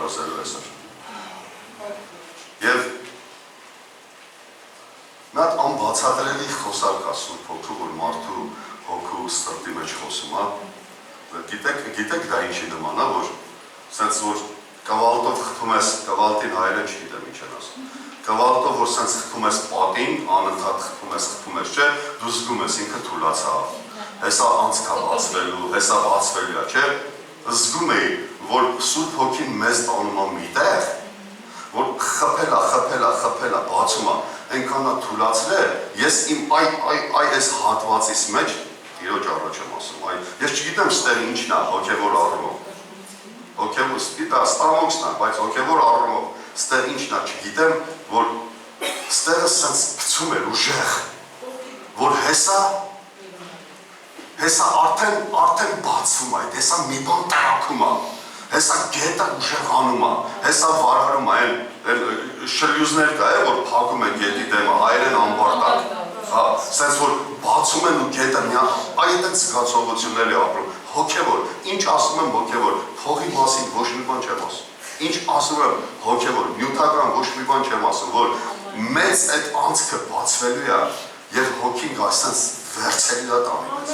քարոզելու այսօր։ Եվ նա անբացատրելի խոսալք ասում հոգու, որ մարդու հոգու սրտի մեջ խոսում է։ Գիտեք դա ինչի նման է, որ սենց որ կավալտով խփում ես, կավալտին հայերեն չգիտեմ ինչ են ասում։ Կավալտով որ սենց խփում ես պատին, անընդհատ խփում ես, չէ, դու զգում ես ինքը թուլացա։ Հեսա անցքա բացվելու, հեսա բացվելու է, չէ։ Զգում էի, որ Սուրբ Հոգին մեզ տանում է մի տեղ, որ խփել է, բացում է, այնքան է թուլացրել, ես իմ այս հատվածից մեջ Տիրոջ առաջ եմ ասում, ես չգիտեմ ստեղ ինչն է հոգևոր առումով, հոգևոր սպիտա ստամոքսն է, բայց հոգևոր առումով ստեղ ինչն է չգիտեմ, որ ստեղը սենց գցում էր ուժեղ, որ հեսա արդեն բացվում է, հեսա մի բան տրակում է, հեսա գետը ուժեղանում է, հեսա վարարում է, շրյուզներ կա է, որ փակում են գետի դեմը, հայերեն ամբարտակ, սենց որ բացում են ու գետը այդեն զգացողություններ է ապրում, հոգևոր, ինչ ասում եմ հոգևոր, փողի մասին ոչ մի բան չեմ ասում, ինչ ասում եմ հոգևոր, նյութական ոչ մի բան չեմ ասում, որ մեծ այդ անցքը բացվելու է և հոգին գասենց վերցելու է տանի մեզ,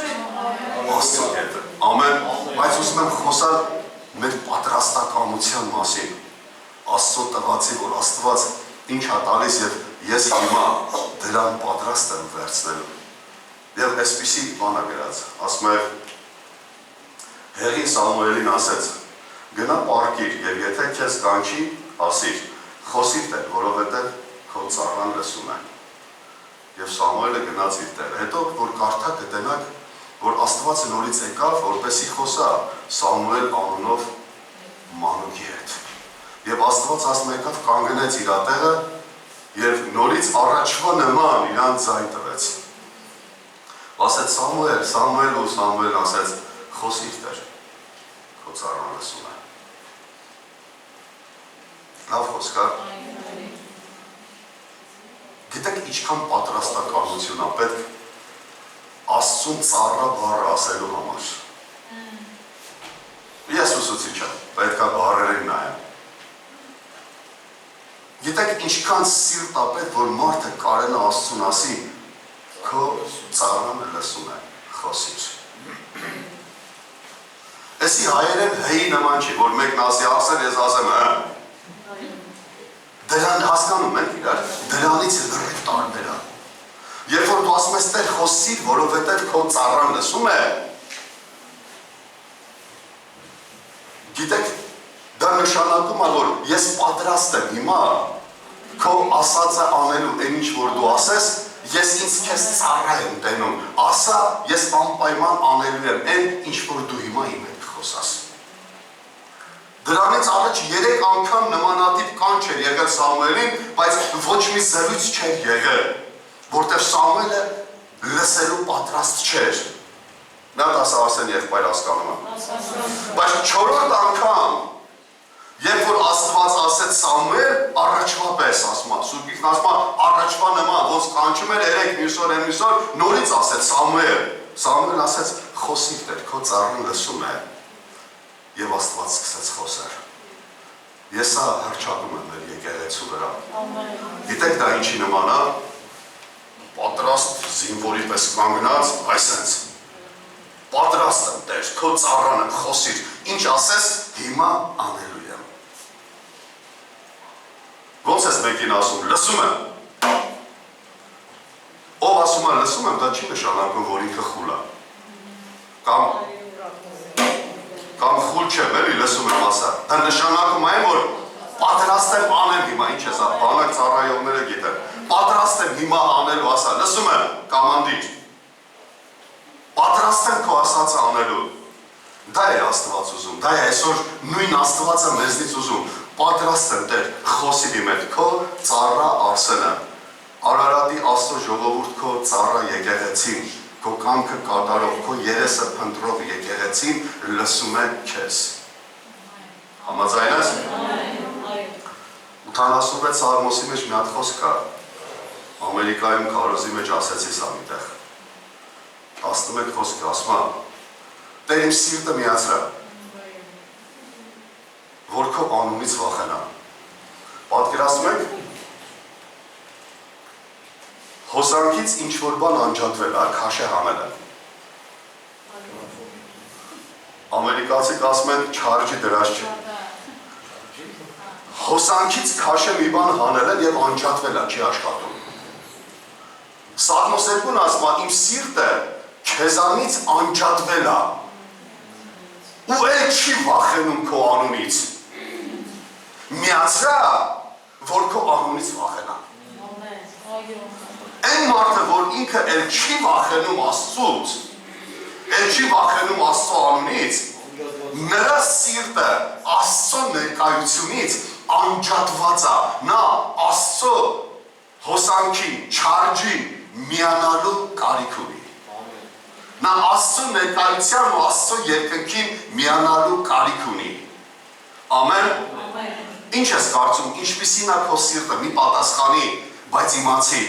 Աստծո գետը, ամեն, բայց ուզում եմ խոսալ մեր պատրաստականության մասին, Աստծո տղացի, որ Աստված ինչ է տալիս և ես հիմա դրան պատրաստ եմ վերցնելու և այսպիսի բան է գրած, ասում է Հեղին Սամուելին ասեց, գնա պարկիր և եթե քեզ կանչի, ասիր, խոսիր տեր, որովհետև քո ծառան լսում են և Սամուելը գնաց իր տեղը, հետո որ կարդա կտենակ, որ Աստված նորից եկավ, որպեսի խոսա Սամուել անունով մանուկի հետ և Աստված ասում եկավ կանգնեց իր տեղը և նորից առաջվա նման իրան ձայն տվեց։ Ասեց Սամուել ասեց, խոսիր տեր, քո ծառան լսում է։ Լավ խոսք, գիտեք ինչքան պատրաստականություն է պետք Աստծուն ծառա բառը ասելու համար։ Ես ուսուցիչ եմ, պետք է բառերին նայեմ։ Գիտեք ինչքան սիրտ է պետք, որ մարդը կարենա Աստծուն ասի, քո ծառան լսում է, խոսիր։ Էսի հայերեն հեի նման չի, որ մեկն ասի ասել, ես ասեմ դրան հասկանում ենք իրար, դրանից լրիվ տարբեր է։ Երբ որ դու ասում ես տեր խոսիր, որովհետև քո ծառան լսում է, գիտեք, դա նշանակում է, որ ես պատրաստ եմ հիմա քո ասածը անելու այն ինչ որ դու ասես, ես ինձ քեզ ծառա եմ տենում, ասա, ես անպայման անելու եմ այն ինչ որ դու հիմա իմ հետ խոսաս։ Դրանից առաջ 3 անգամ նմանատիպ կանչ էր եղել Սամուելին, բայց ոչ մի զրույց չէր եղել, որտեղ Սամուելը լսելու պատրաստ չէր։ Նա դասը Արսեն եղբայր հասկանում է։ Բայց 4-րդ անգամ, երբ որ Աստված ասեց Սամուել, առաջվա պես ասում է, Սուրբ Գիրքն ասում է, առաջվա նման, ոնց կանչում էր 3 մյուս օր, նորից ասեց Սամուել։ Սամուել ասեց, խոսիր տեր, քո ծառան լսում է։ Եվ Աստված սկսեց խոսել։ Ես սա հռչակում եմ մեր եկեղեցու վրա։ Գիտեք դա ինչի նման է, պատրաստ զինվորի պես կանգնած, այսենց, պատրաստ եմ տեր, քո ծառան եմ, խոսիր, ինչ ասես, հիմա անելու եմ։ Ոնց ես մեկին ասում, լսում եմ։ Ով ասում է լսում եմ, դա չի նշանակում, որ ինքը խուլ է։ Կամ խուլ չեմ, էլի լսում եմ ասա։ Դա նշանակում է, որ պատրաստ եմ անեմ հիմա, ինչ ես, բանակ ծառայողները գիտեն։ Պատրաստ եմ հիմա անելու ասա, լսում եմ, կամանդիր։ Պատրաստ եմ քո ասածը անելու։ Դա է Աստված ուզում, դա է այսօր նույն Աստվածը մեզնից ուզում։ Պատրաստ եմ տեր, խոսիր իմ հետ, քո ծառա Արսենը։ Արարատի Աստծո ժողովուրդ քո ծառա եկեղեցին, քո կամքը կատարող, քո երեսը փնտրող եկեղեցին լսում է քեզ։ Համաձայն ես։ 86 Սաղմոսի մեջ մի հատ խոսք կա։ Ամերիկայում քարոզի մեջ ասեցի սա միտեղ։ 11 խոսք ասում է, Տեր իմ սիրտը միացրա։ որ քո անունից վախենա։ Պատկերացնում եք, հոսանքից ինչ-որ բան անջատվել, քաշե հանել է։ Ամերիկացիք ասում են չարժի դրած չէ։ Հոսանքից քաշե մի բան հանել են և անջատվել է, չի աշխատում։ Սաղմոս 2-ն ասում է, իմ սիրտը քեզանից անջատվել է։ Ու էլ չի վախենում քո անունից։ Միացրա, որ քո անունից վախենա։ Այն մարդը, որ ինքը էլ չի վախենում Աստծուց, էլ չի վախենում Աստծո անունից, նրա սիրտը Աստծո ներկայությունից անջատված է, նա Աստծո հոսանքին, չարժին միանալու կարիք ունի։ Նա Աստծո ներկայության ու Աստծո երկնքին միանալու կարիք ունի։ Ամեն։ Ինչ ես կարծում, ինչպիսին է քո սիրտը, մի պատասխանի, բայց իմացի,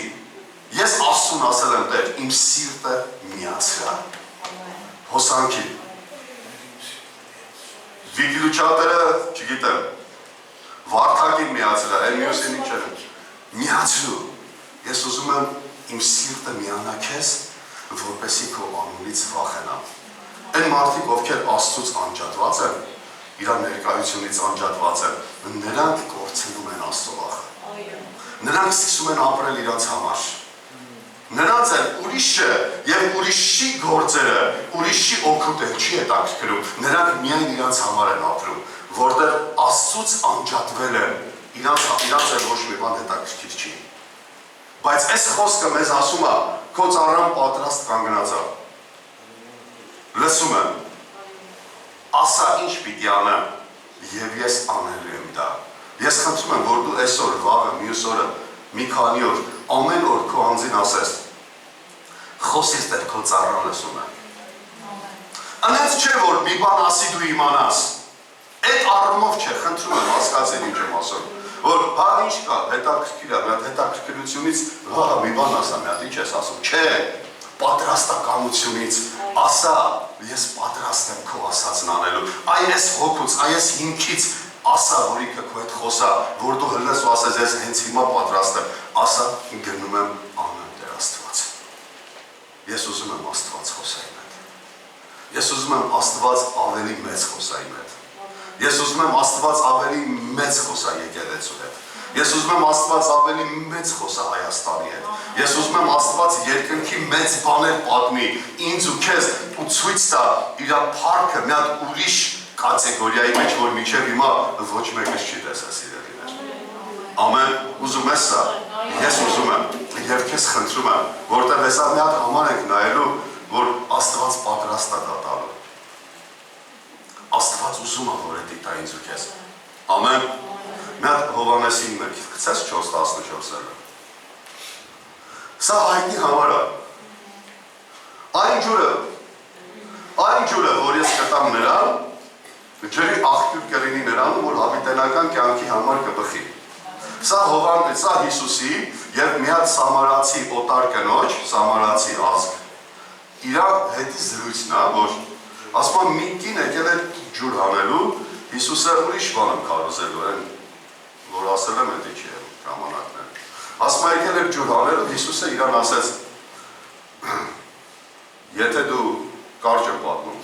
ես Աստծուն ասել եմ Տեր, իմ սիրտը միացրա։ Հոսանքին։ Վիգիլուչատերը, չգիտեմ, վարդակին միացրա, էլ մյուսին ինչ էր, միացրու, ես ուզում եմ իմ սիրտը միանա քեզ, որպեսի քո անունից վախենա։ Այն մարդիկ, ովքեր Աստծուց անջատված են, իր ներկայությունից անջատված են, նրանք կորցնում են Աստծո վախը։ Նրանք սկսում են ապրել իրաց համար։ Նրանց էլ ուրիշը և ուրիշի գործերը, ուրիշի օգուտը չի հետաքրքրում, նրանք միայն իրաց համար են ապրում, որտեղ Աստծուց անջատվել են, իրանց էլ ոչ մի բան հետաքրքիր չի։ Բայց այս խոսքը մեզ ասում է, քո ծառան պատրաստ կանգնած է։ Լսում եմ, ասա ինչ պիտի անեմ, և ես անելու եմ դա։ Ես խնդրում եմ, որ դու այսօր, վաղը, մյուս օրը, մի քանի օր, ամեն օր քո անձին ասես, խոսիր Տեր, քո ծառան լսում է։ Անենց չէ, որ մի բան ասի դու իմանաս, այդ առումով չէ, խնդրում եմ, հասկացել ինչ եմ ասում, որ հա ինչ կա, հետաքրքիր է, մի հատ հետաքրքրությունից վաղը մի բան ասա, մի հատ ինչ ես ասում, չէ, պատրաստականությունից, ասա, ես պատրաստ եմ քո ասածն անելու, այս հոգուց, այս հիմքից ասա, որ ինքը քո հետ խոսա, որ դու հլնես ու ասես, ես հենց հիմա պատրաստ եմ, ասա, գնում եմ անեմ Տեր Աստված։ Ես ուզում եմ Աստված խոսա իմ հետ։ Ես ուզում եմ Աստված ավելի մեծ խոսա իմ հետ։ Ես ուզում եմ Աստված ավելի մեծ խոսա եկեղեցու հետ։ Ես ուզում եմ Աստված ավելի մեծ խոսա Հայաստանի հետ։ Ես ուզում եմ Աստված երկնքի մեծ բաներ պատմի ինձ ու քեզ ու ցույց տա իր փառքը մի հատ ուրիշ կատեգորիայի մեջ, որ մինչև հիմա ոչ մեկս չի տեսա սիրելիներ։ Ամեն, ուզում ես սա, ես ուզում եմ և քեզ խնդրում եմ, որտեղ հեսա մի հատ համար ենք նայելու, որ Աստված պատրաստ է դա տալու։ Աստված ուզում է, որ է դիտա ինձ ու քեզ։ Ամեն, մի հատ Հովհաննեսին մեկ, գցես 4:14-ը։ Սա հայտնի համար է։ Այն ջուրը, որ ես կտամ նրան, ջրի աղբյուր կլինի նրանում, որ հավիտենական կյանքի համար կբխի։ Սա Հիսուսի և մի հատ սամարացի օտար կնոջ, սամարացի ազգ, իրա հետի զրույցն է, որ ասում եմ մի կին եկել է ջուր հանելու, Հիսուսը ուրիշ բան եմ կարոզելու են, որ ասել եմ էդի չի ժամանակներ։ Ասում է եկել էր ջուր հանելու, Հիսուսը իրան ասեց, եթե դու կարճ եմ պատմում,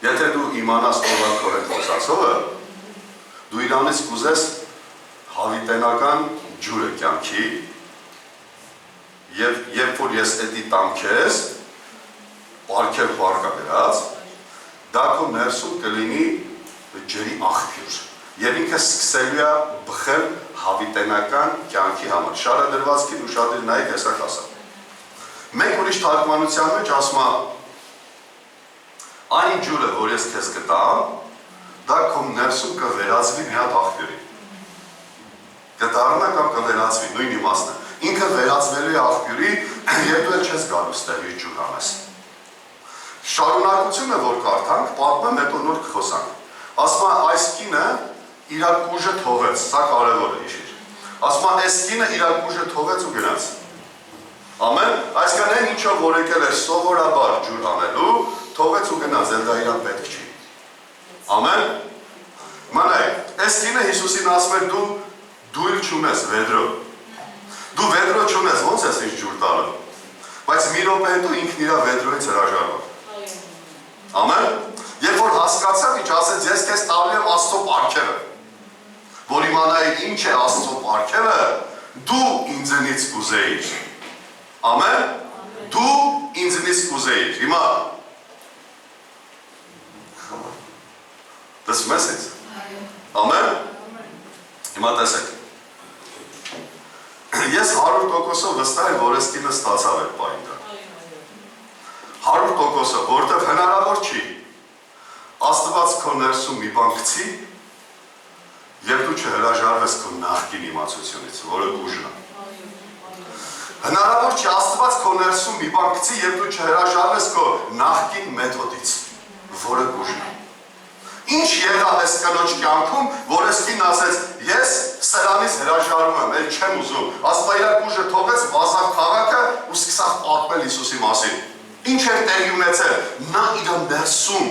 եթե դու իմանաս ով քո հետ խոսացողը, դու իրանից կուզես հավիտենական ջուրը կյանքի և երբ որ ես էդի տամ քեզ, պարգև պարկա գրած, դա քո ներսում կլինի ջրի աղբյուր և ինքը սկսելու է բխել հավիտենական կյանքի համար։ Շարը դրվածքին ուշադիր նայեք հեսա կասա։ Մենք ուրիշ թարգմանության մեջ ասում է այն ջուրը, որ ես քեզ կտամ, դա քո ներսում կվերածվի մի հատ աղբյուրի։ Կդառնա կամ կվերածվի, նույն իմաստն է։ Ինքը վերածվելու է աղբյուրի, և դու էլ չես գալու ստեղից ջուր անես։ Շարունակությունը, որ կարդանք, պատմեմ, հետո նոր կխոսանք։ Ասում է այս կինը իր կուժը թողեց, սա կարևոր է հիշիր։ Ասում է այս կինը իր կուժը թողեց ու գնաց։ Ամեն, այսքան այն ինչով որ եկել էր սովորաբար ջուր անելու, թողեց ու գնաց, էլ դա իրան պետք չի։ Ամեն, Մանայ, այս կինը Հիսուսին ասում էր դու իլ չունես վեդրո։ Դու վեդրո չունես, ոնց ես ինձ ջուր տալը։ Բայց մի րոպե հետո ինքն իր վեդրոից հրաժարվավ։ Ամեն։ Երբ որ հասկացավ, ինչ ասեց, ես քեզ տալու եմ Աստծո պարգևը, որ իմանայի ինչ է Աստծո պարգևը, դու ինձնից կուզեիր։ Ամեն։ Դու ինձնից կուզեիր։ Հիմա This message. Ամեն։ Հիմա տեսեք։ Ես 100%-ով վստահ եմ, որ այս կինը ստացավ այդ պայմանը։ 100%-ով, որովհետև հնարավոր չի Աստված քո ներսում մի բան գցի եւ դու չհրաժարվես քո նախկին իմացությունից, որը ուժն է։ Հնարավոր չի Աստված քո ներսում մի բան գցի եւ դու չհրաժարվես քո նախկին մեթոդից, որը ուժն է։ Ինչ եղավ այս կնոջ կյանքում, որ այս կինն ասեց, ես սրանից հրաժարվում եմ, էլ չեմ ուզում։ Աստված իր ուժը թողեց, վազավ քաղաքը ու սկսավ պատմել Հիսուսի մասին։ Ինչ էր տեղի ունեցել։ Նա իր ներսում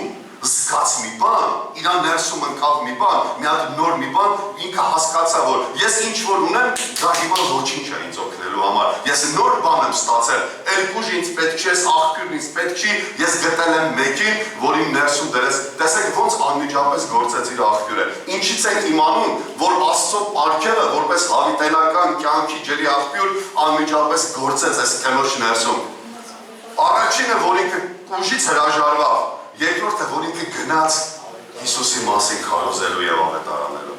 զգաց մի բան, իր ներսում ընկավ մի բան, մի հատ նոր մի բան, ինքը հասկացավ, որ ես ինչ որ ունեմ, դա հիմա ոչինչ է ինձ օգնելու համար։ Ես նոր բան եմ ստացել, այլ ուժ ինձ պետք չի, աղբյուրն ինձ պետք չի, ես գտել եմ մեկին, որ իմ ներսում դրեց։ Տեսեք ոնց անմիջապես գործեց իր աղբյուրը։ Ինչից ենք իմանում, որ Աստծո պարգևը, որպես հավիտենական կյանքի ջրի աղբյուր, անմիջապես գործեց այս կնոջ ներսում։ Առաջինը, որ ինքը ուժից հրաժարվավ, երկրորդը, որ ինքը գնաց Հիսուսի մասին քարոզելու եւ ավետարանելու։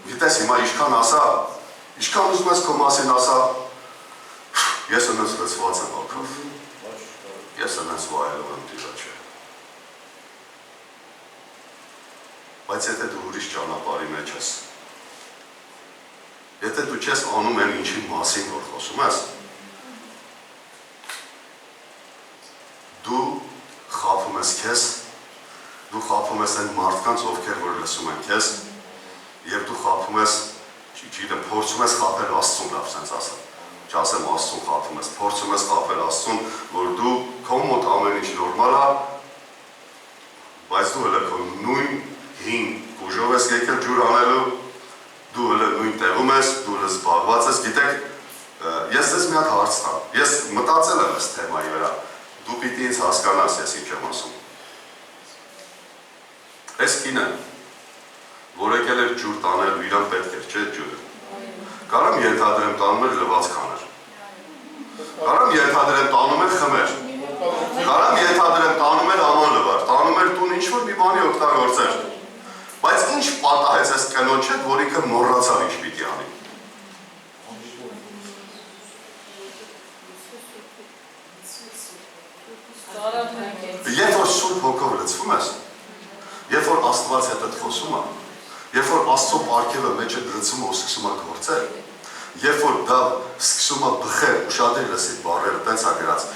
Գիտես, հիմա ինչքան ասա, ինչքան ուզում ես քո մասին ասա, ես ունես լցված եմ ոգով, ես ունես վայելում եմ Տիրոջը։ Բայց եթե դու ուրիշ ճանապարհի մեջ ես, եթե դու չես անում այն ինչի մասին, որ խոսում ես, դու խափում ես քեզ, դու խափում ես այն մարդկանց, ովքեր որ լսում են քեզ, եւ դու խափում ես, չգիտեմ, փորձում ես խափել Աստծուն, լավ sense ասեմ, չասեմ Աստծուն խափում ես, փորձում ես խափել Աստծուն, որ դու քո մոտ ամեն ինչ նորմալ է, բայց դու հələ քո նույն հին ուժով ես եկել ջուր անելու, դու հələ նույն տեղում ես, դու հələ զբաղված ես, գիտեք, ես ձեզ մի հատ հարց տամ, ես մտածել եմ այս թեմայի վրա, դու պիտի ինձ հասկանաս, ես ինչ եմ ասում։ Այս կինը, որ եկել էր ջուր տանելու, իրան պետք էր, չէ ջուրը։ Կարամ ենթադրեմ տանում էր լվացքաներ։ Կարամ ենթադրեմ տանում էր խմեր։ Կարամ ենթադրեմ տանում էր աման լվար, տանում էր տուն ինչ-որ մի բանի օգտագործեր։ Բայց ինչ պատահեց այս կնոջ հետ, որ ինքը մոռացավ ինչ պիտի անի։ Երբ որ Սուրբ Հոգով լցվում ես, երբ որ Աստված հետդ խոսում է, երբ որ Աստծո պարգևը մեջ է դրծում ու սկսում է գործել, երբ որ դա սկսում է բխել, ուշադիր լսի բառերը, տենց է գրած,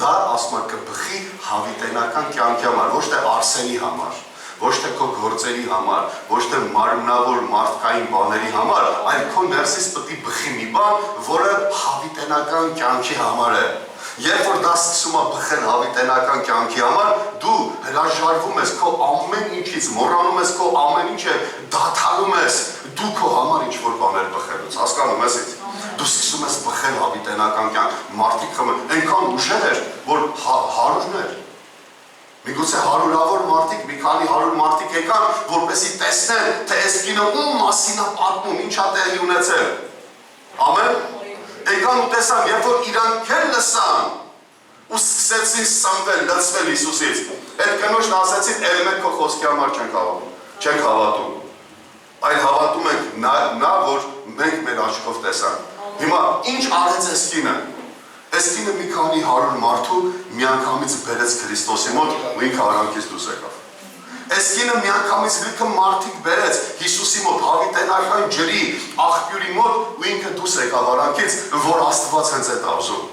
դա ասում է կբխի հավիտենական կյանքի համար, ոչ թե Արսենի համար, ոչ թե քո գործերի համար, ոչ թե մարմնավոր մարդկային բաների համար, այլ քո ներսից պետք է բխի մի բան, որը հավիտենական կյանքի համար է։ Երբ որ դա սկսում է բխել հավիտենական կյանքի համար, դու հրաժարվում ես քո ամեն ինչից, մոռանում ես քո ամեն ինչը, դադարում ես, դու քո համար ինչ-որ բաներ բխելուց, հասկանում ես ինձ։ Դու սկսում ես բխել հավիտենական կյանք, մարդիկ խմել, այնքան ուժեր, որ հարյուրներ։ Միգուցե հարյուրավոր մարդիկ, մի քանի 100 մարդիկ եկան, որպեսզի տեսնեն, թե այս կինը ում մասին է պատմում, ինչ է տեղի ունեցել։ Ամեն։ Եկան ու տեսան, երբ որ իրանք էլ լսան ու սկսեցին սնվել, լցվել Հիսուսից, այդ կնոջն ասեցին, էլ մենք քո խոսքի համար չենք հավատում, այլ հավատում ենք նա, որ մենք մեր աչքով տեսանք։ Հիմա ինչ արեց այս կինը։ Այս կինը մի քանի 100 մարդու միանգամից բերեց Քրիստոսի մոտ ու ինքը արանքից դուրս եկավ։ Այս կինը միանգամից լիքը մարդիկ բերեց Հիսուսի մոտ, հավիտենական ջրի, աղբյուրի մոտ ու ինքը դուրս եկավ արանքից, որ Աստված հենց այդ ուզում։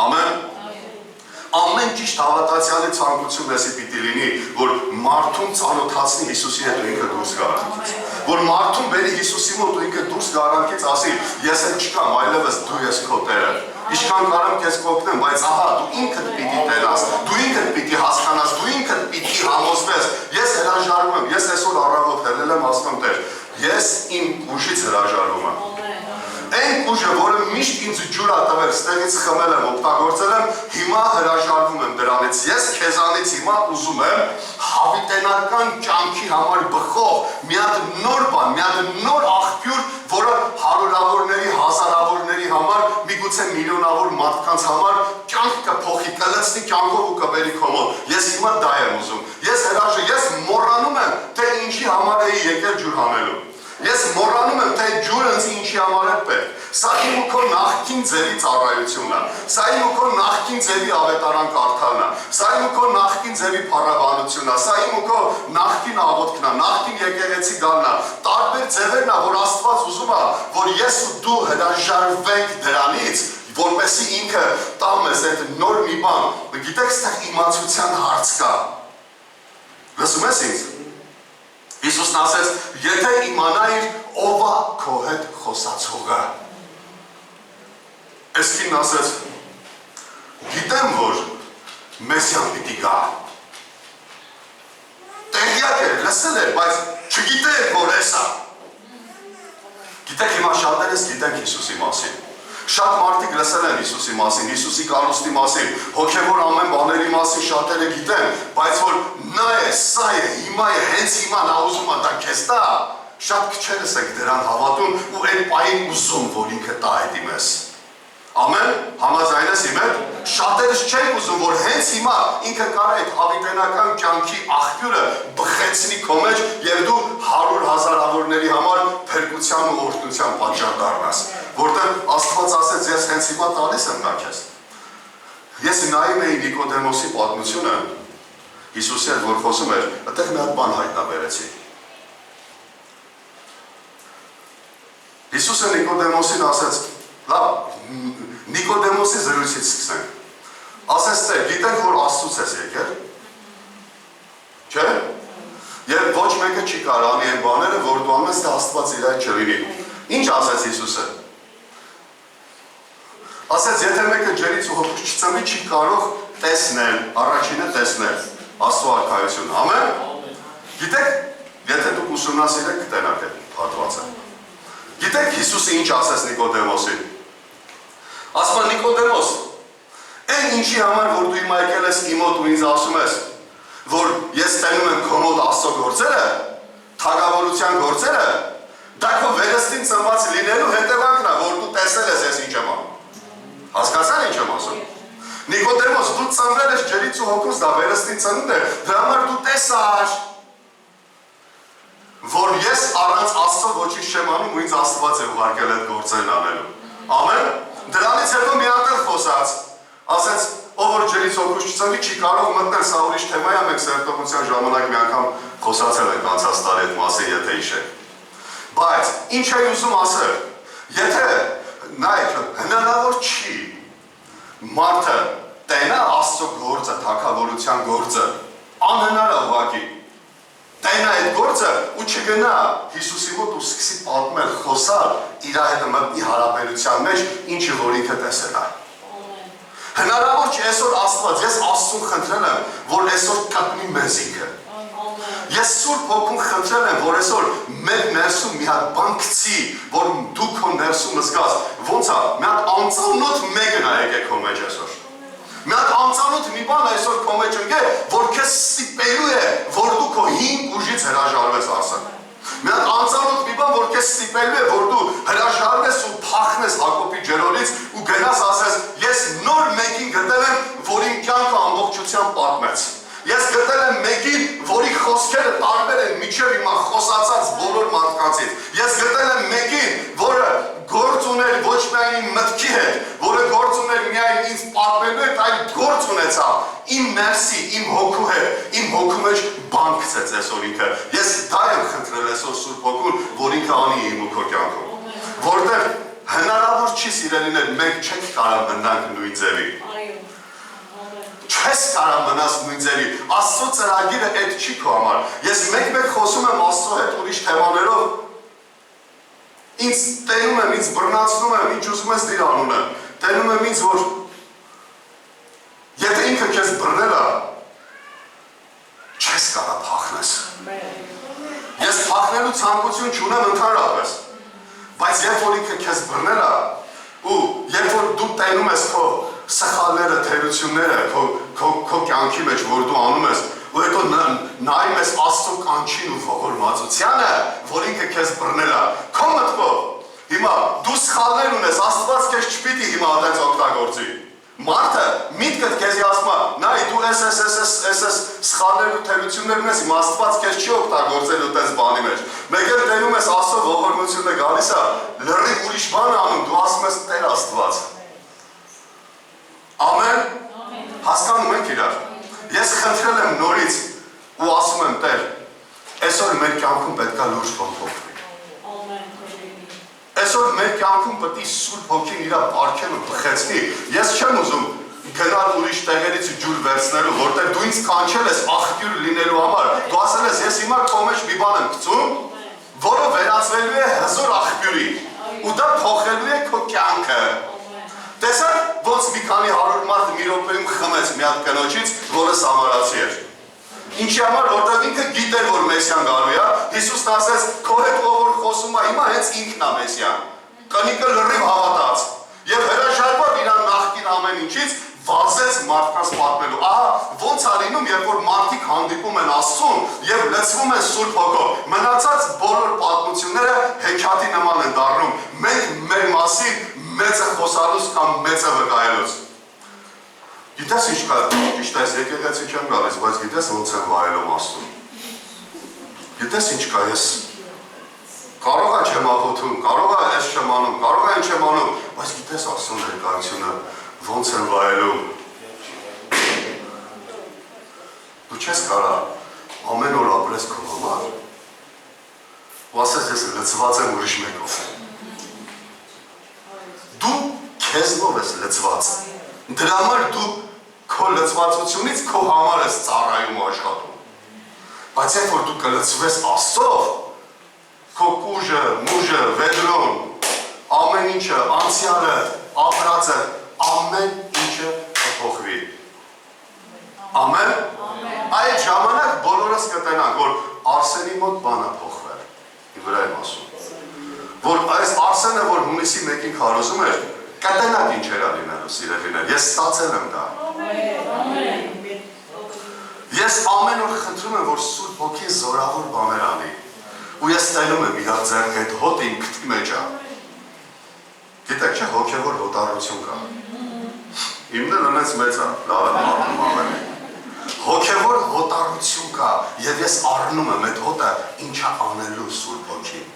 Ամեն։ Ամեն ճիշտ հավատացյալի ցանկությունն էսի պիտի լինի, որ մարդուն ծանոթացնի Հիսուսի հետ ու ինքը դուրս գա արանքից։ Որ մարդուն բերի Հիսուսի մոտ ու ինքը դուրս գա արանքից, ասի, ես էլ չկամ, այլևս դու ես քո Տերը։ Իշքան կարամ քեզ կօգնեմ, բայց ահա դու ինքդ պիտի տենաս, դու ինքդ պիտի հասկանաս, դու ինքդ պիտի համոզվես։ Ես հրաժարվում եմ, ես այսօր առավոտ հելել եմ ասում Տեր, ես իմ ուժից հրաժարվում եմ։ Այն ուժը, որը միշտ ինձ ջուր ա տվել, ստեղից խմել եմ, օգտագործել եմ, հիմա հրաժարվում եմ դրանից։ Ես քեզանից հիմա ուզում եմ հավիտենական կյանքի համար բխող մի հատ նոր բան, մի հատ նոր աղբյուր, որը հարյուրավորների, հազարավորների համար, միգուցե միլիոնավոր մարդկանց համար կյանք կփոխի, կլցնի կյանքով ու կբերի քո մոտ։ Ես հիմա դա եմ ուզում։ Ես մոռանում եմ, թե ինչի համար էի եկել ջուր հանելու։ Ես մոռանում եմ, թե ջուրը ինձ ինչի համար է պետք։ Սա իմ ու քո նախկին ձևի ծառայությունն է։ Սա իմ ու քո նախկին ձևի ավետարան կարդալն է։ Սա իմ ու քո նախկին ձևի փառաբանությունն է։ Սա իմ ու քո նախկին աղոթքն է, նախկին եկեղեցի գալն է։ Տարբեր ձևերն է, որ Աստված ուզում է, որ ես ու դու հրաժարվենք դրանից, որպեսզի ինքը տա մեզ այդ նոր մի բան։ Գիտեք, այստեղ իմացության հարց կա։ Լսում ես ինձ։ Հիսուսն ասեց, եթե իմանայիր ով է քո հետ խոսացողը։ Այս կինն ասեց, գիտեմ, որ Մեսիան պիտի գա։ Տեղյակ էր, լսել էր, բայց չգիտեր, որ էս է։ Գիտեք, հիմա շատերս գիտենք Հիսուսի մասին։ Շատ մարդիկ լսել են Հիսուսի մասին, Հիսուսի կառուցքի մասին, հոգևոր ամեն բաների մասին շատերը գիտեն, բայց որ նա է, սա է, հիմա է, հենց հիմա նա ուզում է դա քեզ տա, շատ քչերս եք դրան հավատում ու այդ պահին ուզում, որ ինքը տա այդ իմես։ Ամեն, համաձայն ես իմ հետ, շատերս չենք ուզում, որ հենց հիմա ինքը կարա այդ հավիտենական կյանքի աղբյուրը բխեցնի քո մեջ եւ դու հարյուր հազարավորների համար փրկության ու օրհնության պատճառ դառնաս, որտեղ Աստված ասեց, ես հենց հիմա տալիս եմ դա քեզ։ Ես նայում էի Նիկոդեմոսի պատմությունը, Հիսուսի հետ որ խոսում էր, այդտեղ մի հատ բան հայտնաբերեցի։ Հիսուսը Նիկոդեմոսին ասեց, լավ, Նիկոդեմոսի զրույցից սկսենք։ Ասեց թե, գիտենք, որ Աստծուց ես եկել, չէ՞։ Եվ ոչ մեկը չի կարող անի այն բաները, որ դու անում ես, թե Աստված իր այդ չլինի։ Ինչ ասեց Հիսուսը։ Ասեց, եթե մեկը ջերից ու հոգուց չծնվի, չի կարող տեսնել, առաջինը տեսնել Աստծո արքայությունը։ Ամեն։ Գիտեք, եթե դուք ուսումնասիրեք, կտենաք այդ հատվածը։ Գիտեք Հիսուսը ինչ ասեց Նիկոդեմոսին։ Ասում է Նիկոդեմոս, այն ինչի համար, որ դու հիմա եկել ես իմ մոտ ու ինձ ասում ես, որ ես տենում եմ քո մոտ Աստծո գործերը, թագավորության գործերը, դա քո վերստին ծնված լինելու հետևանքն է, որ դու տեսել ես ես ինչ եմ անում։ Հասկացա՞ր ինչ եմ ասում։ Նիկոդեմոս, դու ծնվել ես ջրից ու հոգուց, դա վերստին ծնունդ է, դրա համար դու տեսար, որ ես առանց Աստծո ոչինչ չեմ անում ու ինձ Աստված է ուղարկել այդ գործերն անելու։ Ամեն։ Դրանից հետո մի հատ էլ խոսած, ասեց, ով որ ջրից հոգուց չծնվի, չի կարող մտնել, սա ուրիշ թեմա է, մենք սերտողության ժամանակ մի անգամ խոսացել ենք անցած տարի այդ մասին, եթե հիշեք։ Բայց ինչ է ուզում ասել, եթե նայեք, հնարավոր չի մարդը տենա Աստծո գործը, թագավորության գործը, անհնար է ուղղակի։ Տենա այդ գործը ու չգնա Հիսուսի մոտ ու սկսի պատմել, խոսալ իր հետ մտնի հարաբերության մեջ, ինչը որ ինքը տեսել է։ Հնարավոր չէ այսօր Աստված, ես Աստծուն խնդրել եմ, որ այսօր կապնի մեզ ինքը։ Ես Սուրբ Հոգուն խնդրել եմ, որ այսօր մեր ներսում մի հատ բան գցի, որ դու քո ներսում զգաս, ոնց է, մի հատ անծանոթ մեկն է եկել քո մեջ այսօր։ Մի հատ անծանոթ մի բան այսօր քո մեջ ընկե, որ քեզ ստիպելու է, որ դու քո հին ուժից հրաժարվես ասել։ Մի հատ անծանոթ մի բան, որ քեզ ստիպելու է, որ դու հրաժարվես ու փախնես Հակոբի ջրորից ու գնաս ասես, ես նոր մեկին գտել եմ, որ իմ կյանքը ամբողջությամբ պատմեց։ Ես գտել եմ մեկին, որի խոսքերը տարբեր են միջև հիմա խոսացած բոլոր մարդկանցից։ Ես գտել եմ մեկին, որը գործ ուներ ոչ միայն իմ մտքի հետ, որը գործ ուներ միայն ինձ պատմելու հետ, այլ գործ ունեցավ իմ ներսի, իմ հոգու հետ, իմ հոգու մեջ բան գցեց այսօր ինքը։ Ես դա եմ խնդրել այսօր Սուրբ Հոգուն, որ ինքը անի իմ ու քո կյանքում։ Որտեղ հնարավոր չի սիրելիներ, մենք չենք կարող մնանք նույն ձևի։ Չես կարող մնաս նույն ձևի։ Աստծո ծրագիրը այդ չի քո համար։ Ես մեկ-մեկ խոսում եմ Աստծո հետ ուրիշ թեմաներով։ Ինձ տենում եմ, ինձ բռնացնում եմ, ինչ ուզում ես դիր անունը։ տենում եմ ինձ, որ եթե ինքը քեզ բռնել է, չես կարա փախնես։ Ես փախնելու ցանկություն չունեմ ընդհանրապես, բայց երբ որ ինքը քեզ բռնել է, ու երբ որ դու տենում ես քո սխալները, թերությունները, քո կյանքի մեջ, որ դու անում ես, ու հետո նայում ես Աստծո կանչին ու ողորմածությանը, որ ինքը քեզ բռնել է, քո մտքով, հիմա դու սխալներ ունես, Աստված քեզ չպիտի հիմա այդպես օգտագործի։ Մարդը միտքդ քեզի ասում է, նայ դու էս սխալներ ու թերություններ ունես, հիմա Աստված քեզ չի օգտագործելու այդպես բանի մեջ։ Մեկ էլ տենում ես Աստծո ողորմությունը գալիս է, լրիվ ուրիշ բան անում, դու ասում ես Տեր Աստված։ Ամեն։ Հասկանում ենք իրար։ Ես խնդրել եմ նորից ու ասում եմ Տեր, այսօր մեր կյանքում պետք է լուրջ բան փոխվի։ Այսօր մեր կյանքում պետք է Սուրբ Հոգին իր պարգևն ու բխեցնի։ Ես չեմ ուզում գնալ ուրիշ տեղերից ջուր վերցնելու, որտեղ դու ինձ կանչել ես աղբյուր լինելու համար։ Դու ասել ես, ես հիմա քո մեջ մի բան եմ գցում, որը վերածվելու է հզոր աղբյուրի, ու դա փոխելու է քո կյանքը։ Տեսա՞ք, ոնց մի քանի 100 մարդ մի րոպեում խմեց մի հատ կնոջից, որը սամարացի էր։ Ինչի համար, որտեղ ինքը գիտեր, որ Մեսիան գալու է, Հիսուսն ասեց, քո հետ ով որ խոսում է, հիմա հենց ինքն է Մեսիան։ Կնիկը լրիվ հավատաց։ Եվ հրաժարվավ իր նախկին ամեն ինչից, վազեց մարդկանց պատմելու։ Ահա ոնց է լինում, երբ որ մարդիկ հանդիպում են Աստծուն եւ լցվում են Սուրբ Հոգով։ Մնացած բոլոր պատմությունները հեքիաթի նման են դառնում։ Մենք մեր մասին մեծը խոսալուց կամ մեծը վկայելուց։ Գիտես ինչ կա, ճիշտ է, եկեղեցի չեմ գալիս, բայց գիտես ոնց եմ վայելում Աստծուն։ Գիտես ինչ կա, ես կարող է չեմ աղոթում, կարող է ես չեմ անում, կարող է ինչ եմ անում, բայց գիտես Աստծուն ներկայությունը ոնց եմ վայելում։ Դու չես կարա ամեն օր ապրես քո համար, ու ասես ես լցված եմ ուրիշ մեկով։ Դու քեզնով ես լցված, դրա համար դու քո լցվածությունից քո համար ես ծառայում ու աշխատում։ Բայց երբ որ դու կլցվես Աստծով, քո կուժը, մուժը, վեդրոն, ամեն ինչը, անցյալը, ապրածը, ամեն ինչը կփոխվի։ Ամեն։ Այդ ժամանակ բոլորս կտենանք, որ Արսենի մոտ բան է փոխվել։ Ի վրա եմ ասում։ Որ այս Արսենը, որ հունիսի 1-ին քարոզում էր, կտենանք ինչ էր լինելու, սիրելիներ։ Ես ստացել եմ դա։ Ես ամեն օր խնդրում եմ, որ Սուրբ Հոգին զորավոր բաներ անի։ Ու ես տենում եմ իր ձեռքը այդ հոտը իմ քթի մեջ է։ Գիտեք չէ, հոգևոր հոտառություն կա։ Իմն էլ ունես մեծ է, լավ եմ ապրում ամեն։ Հոգևոր հոտառություն կա, եւ ես առնում եմ այդ հոտը ինչա անելու Սուրբ Հոգին։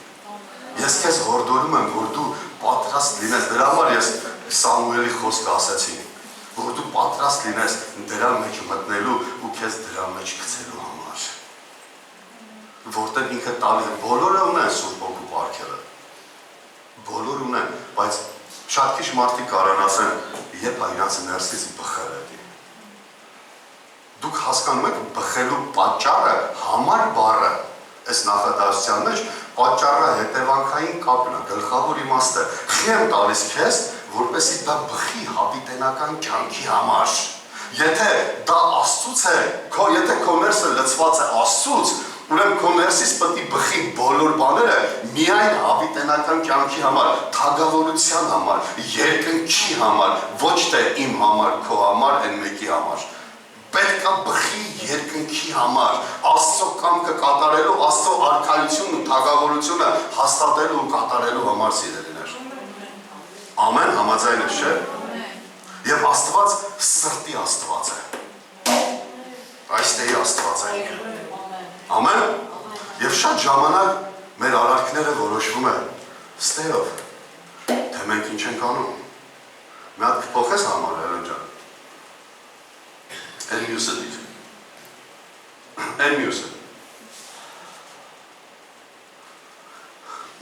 Ես քեզ հորդորում եմ, որ դու պատրաստ լինես, դրա համար ես Սամուելի խոսքը ասեցի, որ դու պատրաստ լինես դրա մեջ մտնելու ու քեզ դրա մեջ գցելու համար։ Որտեղ ինքը տալիս է, բոլորը ունեն Սուրբ Հոգու պարգևը։ Բոլոր ունեն, բայց շատ քիչ մարդիկ կարան ասեն, երբ իրանց ներսից բխել է։ Դուք հասկանում եք բխելու պատճառը, համար բառը, այս նախադասության մեջ պատճառը հետևանքային կապն է, գլխավոր իմաստը։ Խի եմ տալիս քեզ, որպեսզի դա բխի հավիտենական կյանքի համար։ Եթե դա Աստծուց է, եթե քո ներսը լցված է Աստծուց, ուրեմն քո ներսից պետք է բխի բոլոր բաները միայն հավիտենական կյանքի համար, թագավորության համար, երկնքի համար, ոչ թե իմ համար, քո համար, այն մեկի համար։ Պետք է բխի երկնքի համար, Աստծո կամքը կատարելու, Աստծո արքայությունն ու թագավորությունը հաստատելու ու կատարելու համար, սիրելիներ։ Ամեն, համաձայն եք, չէ՞։ Եվ Աստված սրտի Աստված է։ Այստեղի Աստված է։ Ամեն։ Եվ շատ ժամանակ մեր արարքները որոշվում է ստերով, թե մենք ինչ ենք անում։ Մի հատ կփոխես համար, Հելեն ջան։ Այն մյուսը դիր։ Այն մյուսը։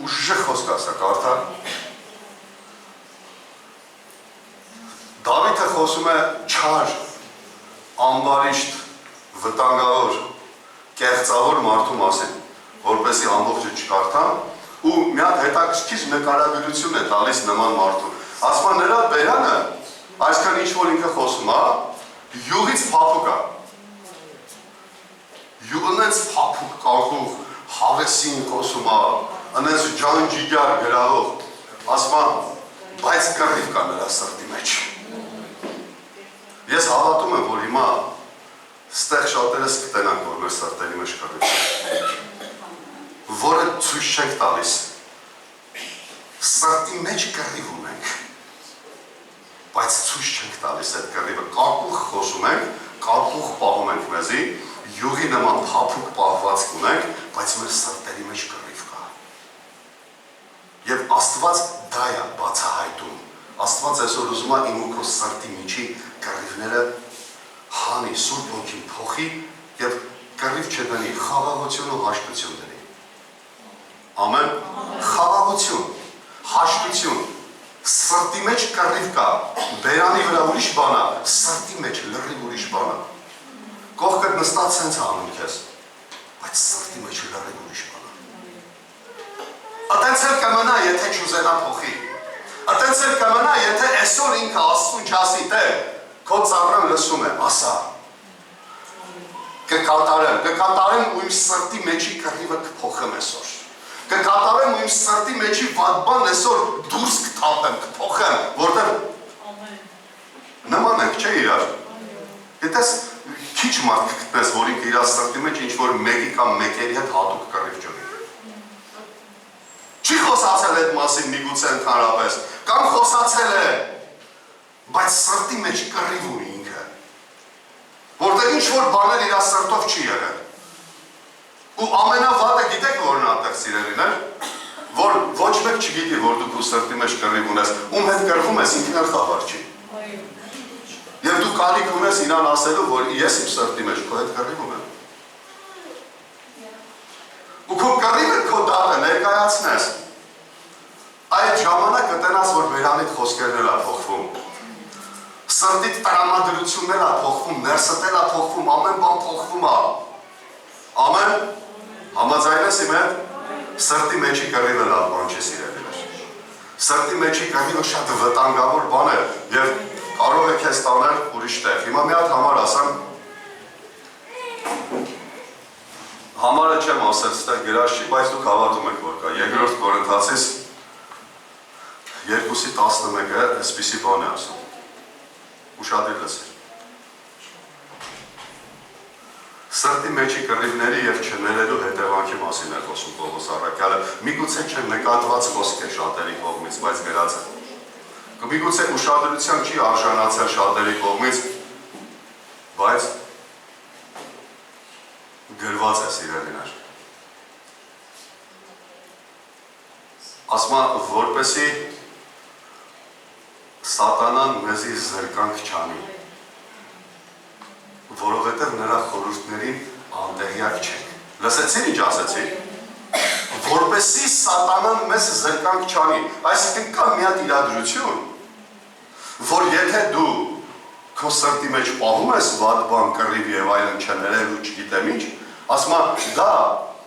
Ուշը խոսք ասա, կարդա։ Դավիթը խոսում է չար, ամբարիշտ, վտանգավոր, կեղծավոր մարդու մասին, որպեսզի ամբողջը չկարդան, ու մի հատ հետաքրքիր նկարագրություն է տալիս նման մարդու։ Ասում է նրա բերանը, այսքան ինչ որ ինքը խոսում է, յուղից փափուկ է։ Յուղնից փափուկ կարգող, հավեսին խոսում է, անենց ջանջիգար գրալով, ասում է, բայց կռիվ կա նրա սրտի մեջ։ Ես հավատում եմ, որ հիմա ստեղ շատերս կտենանք, որ մեր սրտերի մեջ կռիվ կա, որը ցույց չենք տալիս։ Սրտի մեջ կռիվ ունենք, բայց ցույց չենք տալիս այդ կռիվը, կարկուղ խոսում ենք, կարկուղ պահում ենք մեզի, յուղի նման փափուկ պահվածք ունենք, բայց մեր սրտերի մեջ կռիվ կա։ Եվ Աստված դա է բացահայտում։ Աստված այսօր ուզում է իմ ու քո սրտի միջի կռիվները հանի, Սուրբ Հոգին փոխի եւ կռիվ չդնի, խաղաղություն ու հաշտություն դնի։ Ամեն։ Խաղաղություն, հաշտություն, սրտի մեջ կռիվ կա, բերանի վրա ուրիշ բան է, սրտի մեջ լրիվ ուրիշ բան է։ Կողքդ նստած սենց անում քեզ, բայց սրտի մեջ լրիվ ուրիշ բան է։ Այդպես էլ կմնա, եթե չուզենա փոխի։ Այդպես էլ կմնա, եթե այսօր ինքը Աստծուն չասի, Տեր, քո ծառան լսում է, ասա։ Կկատարեմ ու իմ սրտի մեջի կռիվը կփոխեմ այսօր։ Կկատարեմ ու իմ սրտի մեջի վատ բան այսօր դուրս կթափեմ, կփոխեմ, որտեղ նման ենք, չէ՞ իրար։ Գիտես, քիչ մարդ կգտնես, որ ինքը իր սրտի մեջ ինչ-որ մեկի կամ մեկերի հետ հատուկ կռիվ չունի։ Չի խոսացել այդ մասին միգուցե ընդհանրապես, կամ խոսացել է, բայց սրտի մեջ կռիվ ունի ինքը, որտեղ ինչ-որ բաներ իր սրտով չի եղել։ Ու ամենավատը գիտեք որն ատեղ սիրելին էր, որ ոչ մեկ չգիտի, որ դու քո սրտի մեջ կռիվ ունես, ում հետ կռվում ես ինքն էլ խավար չի։ Եվ դու կարիք ունես իրան ասելու, որ ես իմ սրտի մեջ քո հետ կռիվ ունեմ։ Ու քո կռիվը քո դատը ներկայացնես։ Այդ ժամանակ կտենաս, որ բերանիդ խոսքերն էլ է փոխվում։ Սրտիդ տրամադրությունն էլ է փոխվում, ներսդ էլ է փոխվում, ամեն բան փոխվում է։ Ամեն։ Համաձայն ես իմ հետ։ Սրտի մեջի կռիվը լավ բան չի սիրելիներ։ Սրտի մեջի կռիվը շատ վտանգավոր բան է եւ կարող է քեզ տանել ուրիշ տեղ։ Հիմա մի հատ համար ասեմ։ Համարը չեմ ասել, ստեղ գրած չի, բայց դուք հավատում եք, որ կա։ Երկրորդ Կորինթացիս 2:11-ը այսպիսի բան է ասում։ Ուշադիր լսեք։ Սրտի մեջի կռիվների եւ չներելու հետևանքի մասին է խոսում Պողոս առաքյալը։ Միգուցե չնկատված խոսք է շատերի կողմից, բայց գրած է։ Միգուցե ուշադրության չի արժանացել շատերի կողմից, բայց գրված է սիրելիներ։ Ասма որպեսի սատանան մեզի զրկանք չանի, որովհետև նրա խորհուրդներին անտեղյակ չենք։ Լսեցին ինչ ասեցի։ Որպեսի սատանան մեզ զրկանք չանի, այսինքն կա մի հատ իրադրություն, որ եթե դու քո սրտի մեջ պահում ես վատ բան, կռիվ եւ այլն չներել ու չգիտեմ ինչ, ասма դա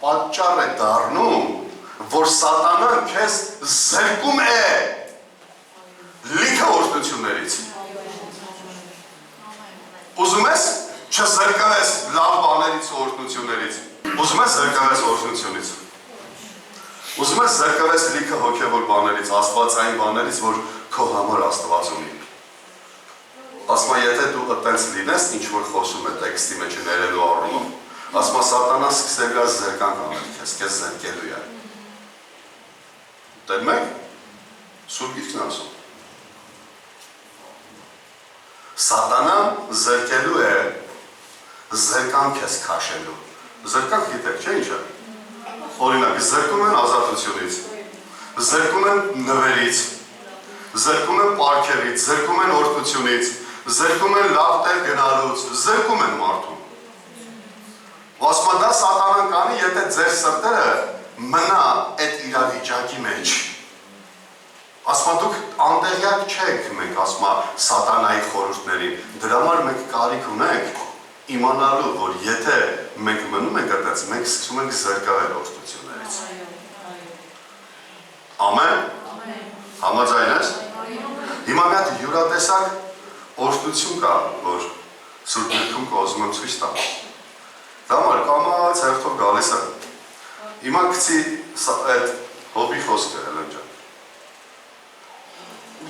պատճառ է դառնում, որ սատանան քեզ զրկում է լիքը օրհնություններից։ Ուզում ես չզրկվես լավ բաներից ու օրհնություններից։ Ուզում ես զրկվես օրհնությունից։ Ուզում ես զրկվես լիքը հոգևոր բաներից, աստվածային բաներից, որ քո համար Աստված ունի։ Ասма եթե դու այդպես լինես, ինչ որ խոսում է տեքստի մեջ ներելու առումով, ասма սատանան սկսել է զրկանք անել քեզ զրկելու է։ Դեռ մեկ Սուրբ Գիրքն ասում։ Սատանան զրկելու է, զրկանք ես քաշելու։ Զրկանք գիտեք, չէ՞ ինչ է։ Օրինակ, զրկում են ազատությունից, զրկում են նվերից, զրկում են պարգևից, զրկում են օրհնությունից, զրկում են լավ տեղ գնալուց, զրկում են մարդուն։ Ասма դա սատանան կանի, եթե ձեր սրտերը մնա այդ իրավիճակի մեջ։ Ասма դուք անտեղյակ չեք մենք, ասма սատանայի խորհուրդներին, դրա համար մենք կարիք ունենք իմանալու, որ եթե մենք մնում ենք այդպես, մենք սկսում ենք զրկվել օրհնություններից։ Ամեն։ Համաձայն ես։ տեսակ օրհնություն կա, որ Սուրբ Գրքում կոզում եմ ցույց տամ։ Դա համար կամաց հերթով գալիս է։ Հիմա գցի այդ հոբի խոսքը Հելեն ջան։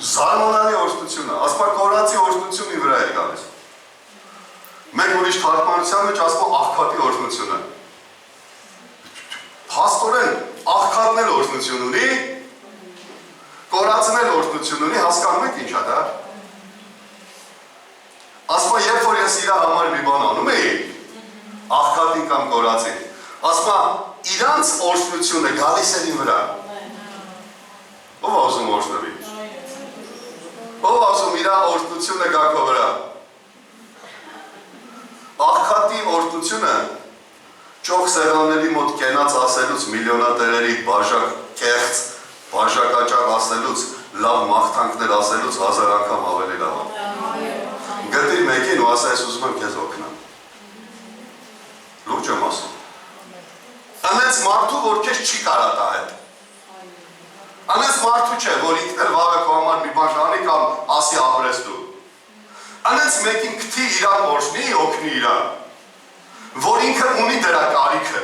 Զարմանալի օրհնություն է, ասում է կորածի օրհնությունի վրա է գալիս։ Մեկ ուրիշ թարգմանության մեջ ասում է աղքատի օրհնությունը։ Փաստորեն աղքատն էլ օրհնություն ունի, կորածն էլ օրհնություն ունի, հասկանում եք ինչ է դա։ Ասում է, երբ որ ես իր համար մի բան անում էի, աղքատին կամ կորածին, ասում է, իրանց օրհնությունը գալիս էր իմ վրա։ Ով է ուզում օրհնվի։ Ով է ուզում իր օրհնությունը գա քո վրա։ Աղքատի օրհնությունը ճոխ սեղանների մոտ կենաց ասելուց, միլիոնատերերի բաժակ կեղծ, բաժակաճար ասելուց, լավ մաղթանքներ ասելուց 1000 անգամ ավելի լավ է։ Գտիր մեկին ու ասա, ես ուզում եմ քեզ օգնեմ։ Լուրջ եմ ասում։ Անենց մարդու, որ քեզ չի կարա տա հետ։ Անենց մարդու չէ, որ ինքն էլ վաղը քո համար մի բան կանի կամ ասի ապրես դու։ Անենց մեկին գտի իրան օրհնի, օգնի իրան, որ ինքը ունի դրա կարիքը։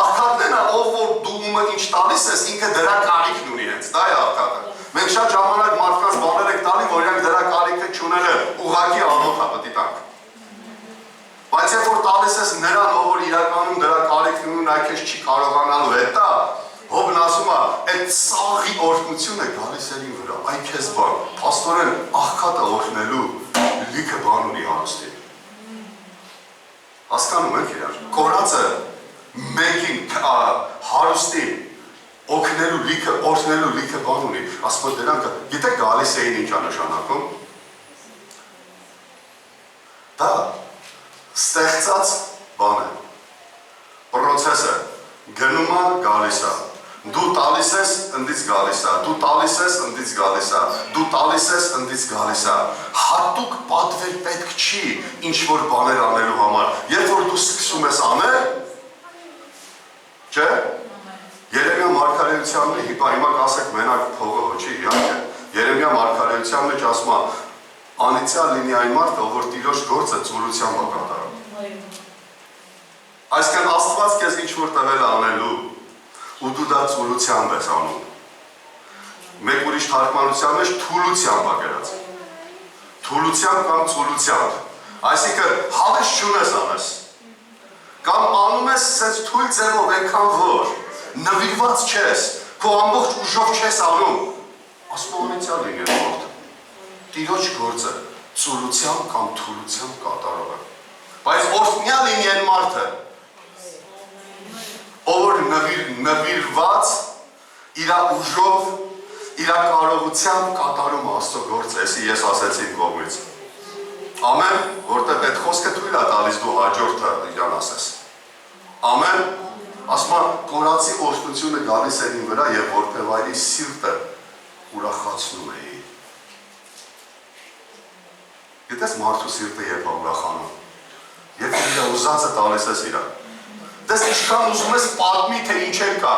Աղքատն է, ով որ դու ինչ տալիս ես, ինքը դրա կարիքն ունի հենց, դա է աղքատը։ Մենք շատ ժամանակ մարդկանց բաներ եք տալի, որ իրանք դրա կարիքը չունենը, ուղղակի անոթ է պետք տանք։ Բայց երբ որ տալիս ես նրան, ով որ իրականում դրա կարիքն ունի, նա քեզ չի կարողանալու հետա, Հոբն ասում է, այդ սաղի օրհնությունը գալիս է իմ վրա, այ քեզ բան, փաստորեն աղքատը օրհնելու լիքը բան ունի հարուստին։ Հասկանում եք իրար, կորածը մեկին հարուստին օգնելու լիքը, օրհնելու լիքը բան ունի, ասում է դրանք, գիտեք գալիս էին ինչ նշանակում։ Դա ստեղծած բան է, պրոցես է, գնում է, գալիս է, դու տալիս ես, ընդից գալիս է, դու տալիս ես, ընդից գալիս է, դու տալիս ես, ընդից գալիս է, հատուկ պատվեր պետք չի ինչ-որ բաներ անելու համար, երբ որ դու սկսում ես անել, չէ, Երեմիա մարգարեության մեջ, հիմա կասեք մենակ փողը հոչի, իհարկե, Երեմիա մարգարեության մեջ ասում է, անիցիալ լինի այն մարդը, որ Տիրոջ գործը ծուլությամբ է կատարում։ Այսինքն Աստված քեզ ինչ-որ տվել անելու, ու դու դա ծուլությամբ ես անում։ Մեկ ուրիշ թարգմանության մեջ թուլությամբ է գրած։ Թուլությամբ կամ ծուլությամբ։ Այսինքն հավես չունես անես։ Կամ անում ես սենց թույլ ձևով այնքան որ, նվիրված չես, քո ամբողջ ուժով չես անում։ Ասում անիցիալ լինի այդ մարդը։ Տիրոջ գործը ծուլությամբ կամ թուլությամբ կատարող է։ Բայց օրհնյալ լինի այն մարդը, ով որ նվիրված իր ուժով, իր կարողությամբ կատարում Աստծո գործը, ես ասեցի իմ կողմից։ Ամեն, որտեղ այդ խոսքը թույլ է տալիս դու հաջորդը իրան ասես։ Ամեն, ասում է կորածի օրհնությունը գալիս է իմ վրա եւ որբևայրի սիրտը ուրախացնում էի։ Գիտես մարդու սիրտը երբ է ուրախանում, երբ իր ուզածը տալիս ես իրան։ Դες ինչքան ուզում ես պատմի, թե ինչ էլ կա։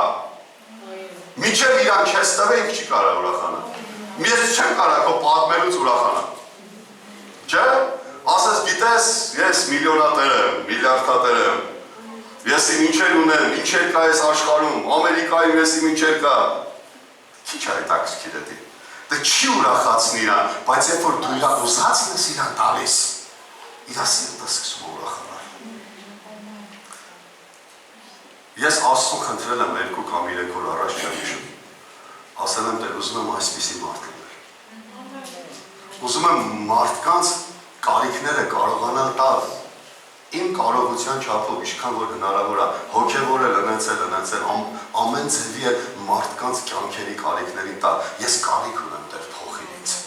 Միջև իրան չես տվե, ինք չի կարա ուրախանալ։ Ես չեմ կարա քո պատմելուց ուրախանալ։ Չէ՞։ Ասես գիտես, ես միլիոնատեր եմ, միլիարդատեր եմ։ Ես իմ ինչեր ունեմ, ինչեր կա այս աշխարհում, Ամերիկայում ես իմ ինչեր կա։ Քիչ է հետաքրքիր է դի։ Դա չի ուրախացնի իրան, բայց երբ որ դու իր ուզածն ես իրան տալիս, իր սիրտը սկսում է ուրախանալ։ Ես Աստծուն խնդրել եմ 2 կամ 3 օր առաջ չեմ հիշում։ Ասել եմ Տեր, ուզում եմ այսպիսի մարդ լինել։ Ուզում եմ մարդկանց կարիքները կարողանալ տալ իմ կարողության չափով, ինչքան որ հնարավոր է, հոգևոր է լնեցել, ամեն ձևի է մարդկանց կյանքերի կարիքներին տալ։ Ես կարիք ունեմ Տեր փոխի ինձ։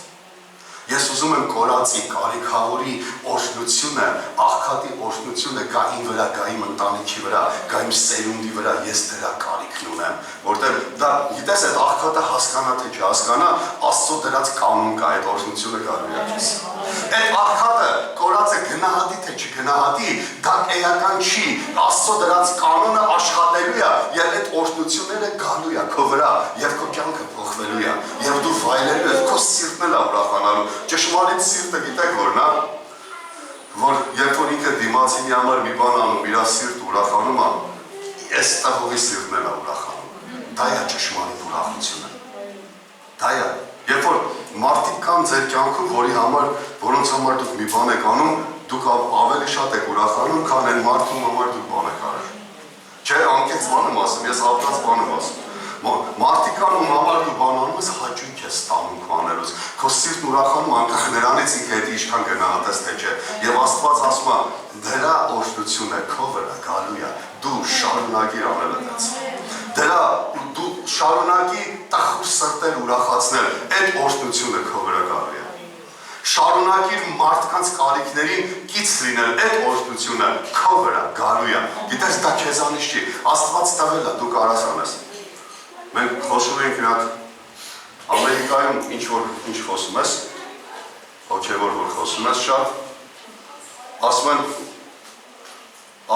Ես ուզում եմ կորածի, կարիքավորի օրհնությունը, աղքատի օրհնությունը գա իմ վրա, գա իմ ընտանիքի վրա, գա իմ սերունդի վրա, ես դրա կարիքն ունեմ, որտեղ դա գիտես այդ աղքատը հասկանա թե չհասկանա, Աստծո դրած կանոն կա այդ օրհնությունը գալու է քեզ։ Այդ աղքատը կորածը գնահատի թե չգնահատի, դա էական չի, Աստծո դրած կանոնը աշխատելու է, եւ այդ օրհնությունները գալու է քո վրա, եւ քո կյանքը կյանքը փոխվելու է, եւ դու վայելելու ես, քո սիրտն էլ է ուրախանալու։ Ճշմարիտ սիրտը գիտեք որն է, որ երբ որ ինքը դիմացինի համար մի բան անում, իր սիրտը ուրախանում է, այս տղուի սիրտն էլ է ուրախանում։ Դա է ճշմարիտ ուրախությունը։ Դա է, երբ որ մարդիկ կան ձեր կյանքում, որոնց համար դուք մի բան եք անում, դուք ավելի շատ եք ուրախանում, քան այն մարդու համար դուք բան եք արել։ Չէ, անկեղծ բան եմ ասում, ես ապրած բան եմ ասում։ Մարդիկ կան ում համար դու բան անում ես, հաճույք ես ստանում քո անելուց։ Քո սիրտն ուրախանում անկախ նրանից ինքը հետի ինչքան գնահատես թե չէ։ Եվ Աստված ասում է, դրա օրհնությունը քո վրա գալու է, դու շարունակիր անելը դից։ Դրա դու շարունակի տխուր սրտեր ուրախացնել, այդ օրհնությունը քո վրա գալու է։ Շարունակիր մարդկանց կարիքներին կից լինել, այդ օրհնությունը քո վրա գալու է։ Գիտես, դա քեզանից չի, Աստված տվել է, դու կարաս անես։ Մենք խոսում ենք իրաք Ամերիկայում ինչ խոսում ես, հոգևոր որ խոսում ես շատ, ասում են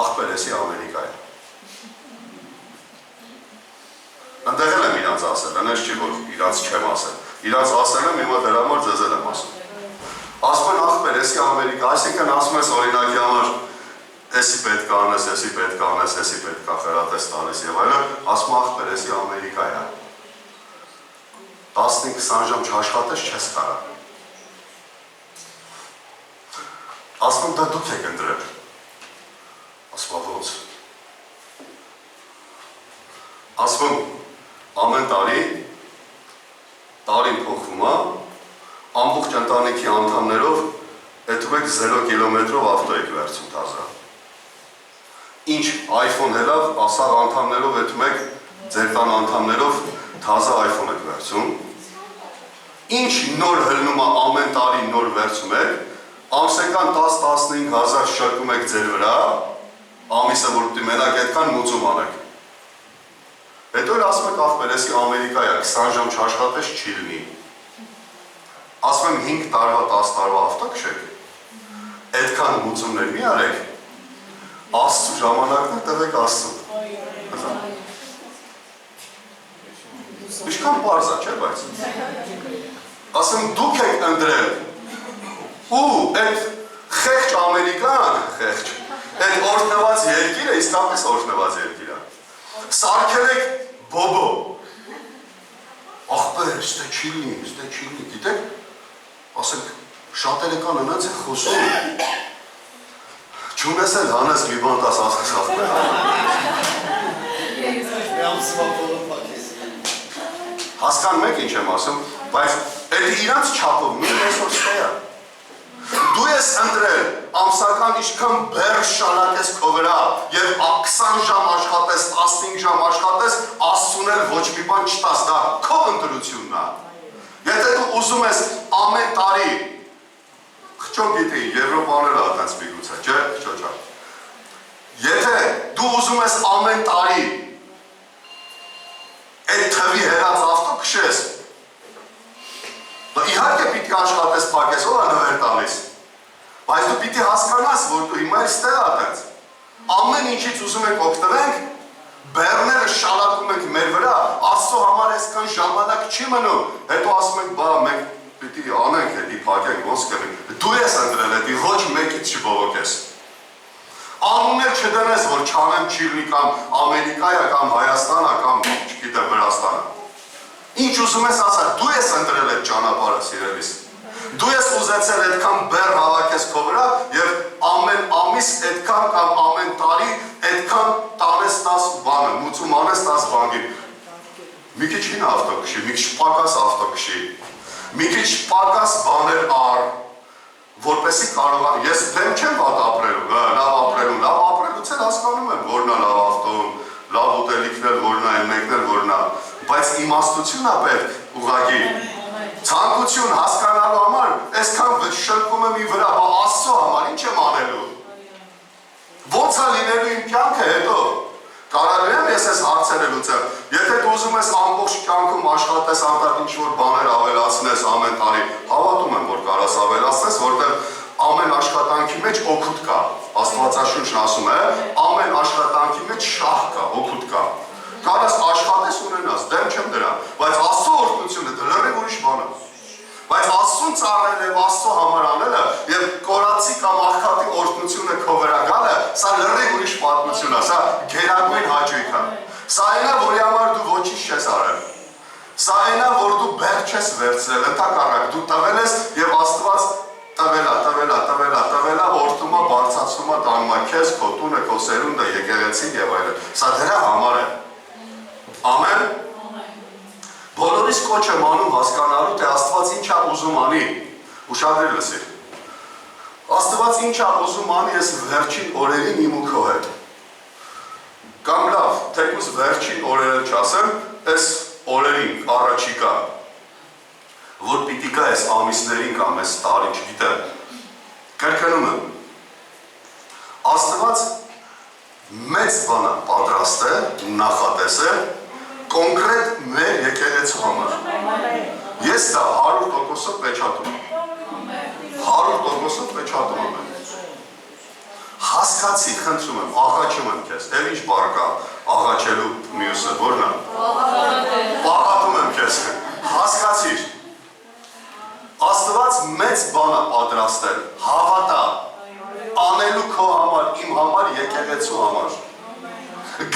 աղբեր եսի Ամերիկայում։ Ընդեղել եմ իրանց ասել, հենց չի որ իրանց չեմ ասել, իրանց ասել եմ, հիմա դրա համար ձեզել եմ ասում։ Ասում են աղբեր եսի Ամերիկա, այսինքն ասում ես օրինակի համար Էսի պետք անես, էսի պետք անես, էսի պետք խրատես տալիս եւ այլն, ասում աղբեր եսի Ամերիկա է։ 15-20 ժամ չաշխատես չես կարա։ Ասում դա դուք եք ընտրել։ Ասում ոնց։ Ասում ամեն տարին փոխվում է, ամբողջ ընտանիքի անդամներով հետում եք 0 կիլոմետրով ավտո եք վերցում տազա։ Ինչ iPhone հելավ, ասաղ անդամներով հետում եք, ձեր տան անդամներով թազա iPhone եք վերցում։ Ինչ նոր հլնում է ամեն տարի նոր վերցում եք, ամսական 10-15 հազար շրկում եք ձեր վրա, ամիսը որ պիտի մենակ այդքան մուծում անեք։ Հետո էլ ասում եք աղբեր եսի Ամերիկա է, 20 ժամ չաշխատես չի լինի։ Ասում եմ 5 տարվա, 10 տարվա ավտո քշեք, այդքան մուծումներ մի արեք, Աստծու ժամանակն տվեք Աստծու։ Ինչքան պարզ է, չէ՞ բայց։ Ասում դուք եք ընտրել։ Ու այդ խեղճ Ամերիկան, խեղճ, այդ օրհնված երկիրը իսկապես օրհնված երկիր է։ Սարքել եք բոբո։ Աղբեր, ստե չի լինի, գիտեք, ասենք շատերը կան ընած են խոսում։ Չունես էլ հանես մի բան տաս ասես աղբեր։ Հասկանում եք ինչ եմ ասում, բայց այդ իրանց չափով նույն այսօր ստե է։ Դու ես ընտրել ամսական ինչքան բեռ շալակես քո վրա եւ 20 ժամ աշխատես, 15 ժամ աշխատես, Աստծուն էլ ոչ մի բան չտաս, դա քո ընտրությունն է։ Եթե դու ուզում ես ամեն տարի Խճոք գիտեի, Եվրոպաները ատենց միգուց է, չէ, խճոչա։ Եթե դու ուզում ես ամեն տարի այդ թվի հերած ավտո քշես, իհարկե պիտի աշխատես պակես, ով է նվեր տալիս, բայց դու պիտի հասկանաս, որ դու հիմա էլ ստեղ ատենց, ամեն ինչից ուզում ենք օգտվենք, բեռները շալակում ենք մեր վրա, Աստծո համար այսքան ժամանակ չի մնում, հետո ասում ենք, բա մենք պիտի անենք հետի պակենք, ոնց կնենք, դու ես ընտրել հետի, ոչ մեկից չբողոքես։ Անուններ չդնես, որ չանեմ Չիլի կամ Ամերիկայա կամ Հայաստանա կամ չգիտեմ Վրաստանը։ Ինչ ուզում ես ասա, դու ես ընտրել այդ ճանապարհը սիրելիս։ Դու ես ուզեցել այդքան բեռ հավաքես քո վրա եւ ամեն ամիս այդքան կամ ամեն տարի այդքան տանես 10 բանը, մուծում անես 10 բանկի։ Մի քիչ հին ավտո քշի, մի քիչ պակաս ավտո քշի, մի քիչ պակաս բաներ առ, որպեսի կարողան, ես դեմ չեմ վատ ապրելու, լավ ապրելուց էլ հասկանում եմ, որն է լավ ավտոն, լավ ուտելիքն էլ որն է, մեկն էլ որն է, բայց իմաստություն է պետք ուղղակի, ցանկություն հասկանալու համար, այսքան շրկում եմ ի վրա, բա Աստծո համար ինչ եմ անելու, ոնց է լինելու իմ կյանքը հետո, կարելի եմ ես այս հարցերը լուծեմ, եթե դու ուզում ես ամբողջ կյանքում աշխատես անդադ ինչ-որ բաներ ավելացնես ամեն տարի, հավատում եմ, որ կարաս ավելացնես, որտեղ ամեն աշխատանքի մեջ օգուտ կա, Աստվածաշունչն ասում է, ամեն աշխատանքի մեջ շահ կա, օգուտ կա, կարաս աշխատես ունենաս, դեմ չեմ դրան, բայց Աստծո Սա այնա, որ դու բեր չես վերցրել, ընդհակառակ դու տվել ես եւ Աստված տվել է, օրդումա, բարձրացումա, տանում է քեզ, քո տունը, քո սերունդը, եկեղեցին եւ այլն։ Սա դրա համար է։ Ամեն։ Բոլորիս կոչ եմ անում հասկանալու, թե Աստված ինչ է ուզում անի։ Ուշադրիր լսիր։ Աստված ինչ է ուզում անի ես վերջին օրերին իմ ու քո հետ։ Կամ լավ, թեկուզ վերջին օրերը չասեմ, այս օրերին առաջիկա, որ պիտի գա այս ամիսներին կամ այս տարի, չգիտեմ, կրկնում եմ, Աստված մեծ բան է պատրաստել, նախատեսել, կոնկրետ մեր եկեղեցու համար։ Ես դա 100%-ով պեչատում եմ։ 100%-ով պեչատում եմ։ Հասկացի, խնդրում եմ, աղաչում եմ քեզ, էլ ինչ բառ կա աղաչելու մյուսը, որն է։ Պաղատում եմ քեզ, հասկացիր։ Աստված մեծ բան է պատրաստել, հավատա, անելու քո համար, իմ համար, եկեղեցու համար։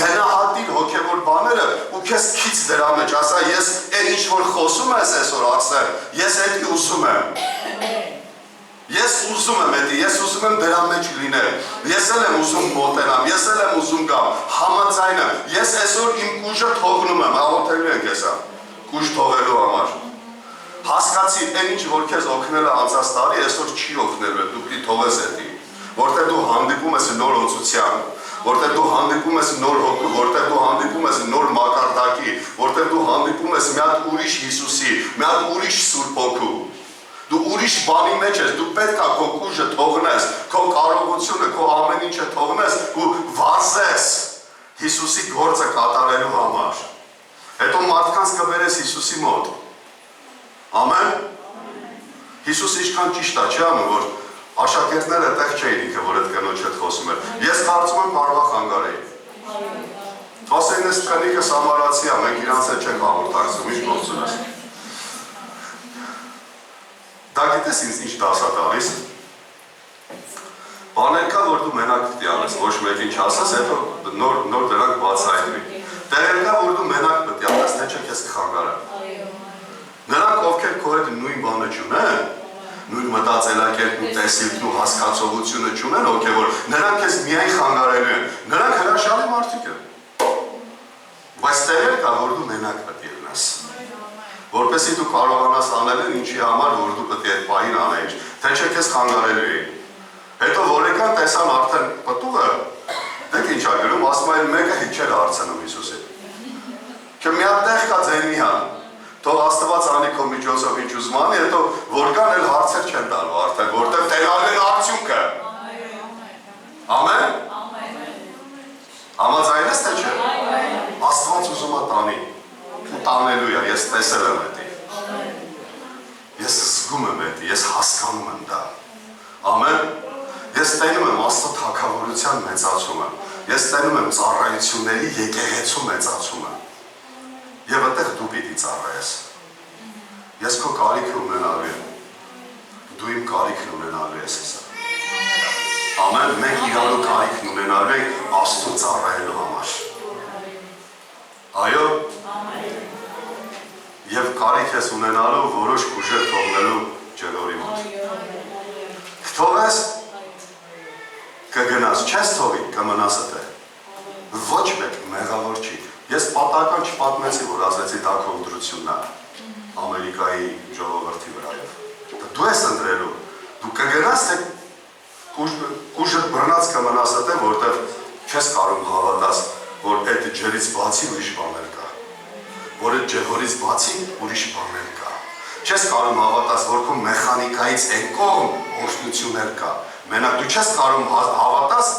Գնահատիր հոգևոր բաները ու քեզ քիչ դրա մեջ, ասա ես այն ինչ որ խոսում ես այսօր ասել, ես էդի ուզում եմ։ Ես ուզում եմ էդի, ես ուզում եմ դրա մեջ լինել, ես էլ եմ ուզում մոտենամ, ես էլ եմ ուզում գամ, համաձայն եմ, ես այսօր իմ կուժը թողնում եմ, աղոթելու ենք եսա, կուժ թողելու համար։ Հասկացի, այն ինչ որ քեզ օգնել է անցած տարի, այսօր չի օգնելու, դու պիտի թողես էդի, որտեղ դու հանդիպում ես նոր օծության, որտեղ դու հանդիպում ես նոր հոգու, որտեղ դու հանդիպում ես նոր մակարդակի, որտեղ դու հանդիպում ես մի հատ ուրիշ Հիսուսի, մի հատ ուրիշ Սուրբ Հոգու։ Դու ուրիշ բանի մեջ ես, դու պետք է քո կուժը թողնես, քո կարողությունը, քո ամեն ինչը թողնես ու վազես Հիսուսի գործը կատարելու համար։ Հետո մարդկանց կբերես Հիսուսի մոտ։ Ամեն։ Հիսուսը ինչքան ճիշտ է, չի անում, որ աշակերտները այդտեղ չէին ինքը, որ այդ կնոջ հետ խոսում էր։ Ես կարծում եմ կարող է խանգարեի։ Ասեն այս կնիկը սամարացի է, մենք իրանց հետ չենք հաղորդակցում, ինչ գործում ես։ Դա գիտես ինձ ինչ դաս է տալիս։ Բաներ կա, որ դու մենակ պիտի անես, ոչ մեկին չասես, հետո նոր դրանք բացահայտվի։ Տեղեր կա, որ դու մենակ պիտի անես, թե չէ քեզ կխանգարեն։ Նրանք, ովքեր քո հետ նույն բանը չունեն, նույն մտածելակերպն ու տեսիլքն ու հասկացողությունը չունեն, ովքեր նրանք քեզ միայն խանգարելու են։ Նրանք հրաշալի մարդիկ են։ Բայց տեղեր կա, որ դու մենակ պիտի լինես։ Որպեսզի դու կարողանաս անել ինչի համար, որ դու պետք է այդ պահին անեիր, թե չէ քեզ խանգարելու էին։ Հետո որեկան տեսան արդեն պտուղը, դեք ինչ ա գրում, ասում այն մեկը հիչ չէր հարցնում Հիսուսին։ Չէ մի հատ տեղ կա ձենիան, թող Աստված անի քո միջոցով ինչ ուզում անի, հետո որքան էլ հարցեր չեն տալու արդեն, որտեղ տեղալու են արդյունքը։ Ամեն։ Համաձայն ես թե չէ։ Աստված ուզում է տանի։ Տանելու է, ես տեսել եմ էդի, ես զգում եմ էդի, ես հասկանում եմ դա, ամեն, ես տենում եմ Աստծո թագավորության մեծացումը, ես տենում եմ ծառայությունների եկեղեցու մեծացումը, և այդտեղ դու պիտի ծառայես, ես քո կարիքը ունենալու եմ, դու իմ կարիքն ունենալու ես հեսա, ամեն, մենք իրանու կարիքն ունենալու ենք Աստծո ծառայելու համար, այո, և կարիք ես ունենալու որոշ ուժեր թողնելու ջրորի մոտ։ Թողես, կգնաս, չես թողի, կմնաս էդ է։ Ոչ մեկ մեղավոր չի։ Ես պատահական չպատմեցի, որ ասեցի դա քո ընտրությունն է Ամերիկայի ժողովրդի վրայով։ Դու ես ընտրելու, դու կգնաս, թե կուժդ բռնած կմնաս էդ է, որտեղ չես կարող հավատաս, որ այդ ջրից բացի ուրիշ բաներ կա։ Որ այդ ջհորից բացի ուրիշ բաներ կա։ Չես կարող հավատաս, որ քո մեխանիկայից այն կողմ օրհնություններ կա։ Մենակ դու չես կարող հավատաս,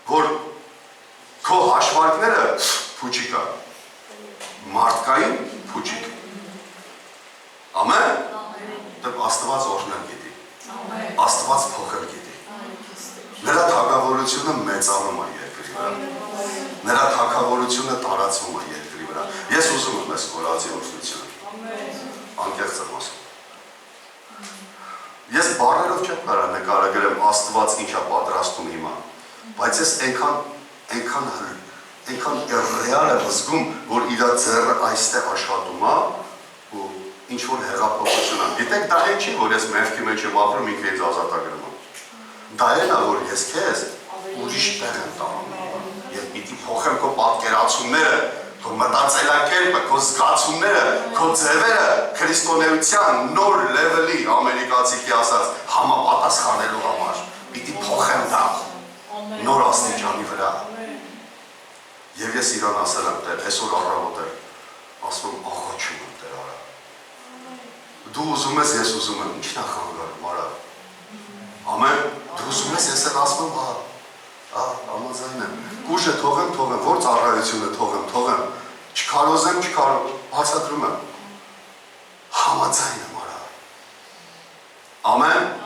որ քո հաշվարկները փուչիկ կա։ Մարդկային փուչիկ։ Ամեն։ Դեպ Աստված օրհնել գիտի։ Աստված փոխել գիտի։ Նրա թագավորությունը մեծանում է երկրի վրա։ Նրա թագավորությունը տարածվում է երկրի վրա։ Ես ուզում եմ այս կորածի օրհնությունը։ Անկեղծ եմ ասում։ Ես բառերով չեմ կարող նկարագրեմ Աստված ինչ է պատրաստում հիմա, բայց ես այնքան ռեալ եմ զգում, որ իր ձեռը այստեղ աշխատում է, ու ինչ որ հեղափոխություն ան։ Գիտեք, դա այն չի, որ ես մեղքի մեջ եմ ապրում, ինքը ինձ ազատագրում է։ Դա այն է, որ ես քեզ ուրիշ տեղ եմ տանում։ Եվ պիտի փոխեմ քո պատկերացումները, քո մտածելակերպը, քո զգացումները, քո ձևերը քրիստոնեության նոր լեվելի ամերիկացիքի ասած համապատասխանելու համար։ Պիտի փոխեմ դա նոր աստիճանի վրա։ Եվ ես իրան ասել եմ, Տեր, այսօր առավոտ էր, ասում եմ, աղոչում եմ, Տեր արա։ Դու ուզում ես, ես ուզում եմ, ի՞նչն է խանգարում, արա։ Ամեն, դու ուզում ես, ես էլ ասում եմ, համաձայն եմ։ Կուշը թողեմ, որ ծառայությունը թողեմ, չքարոզեմ, բացատրում եմ։ Համաձայն եմ, արա։ Ամեն։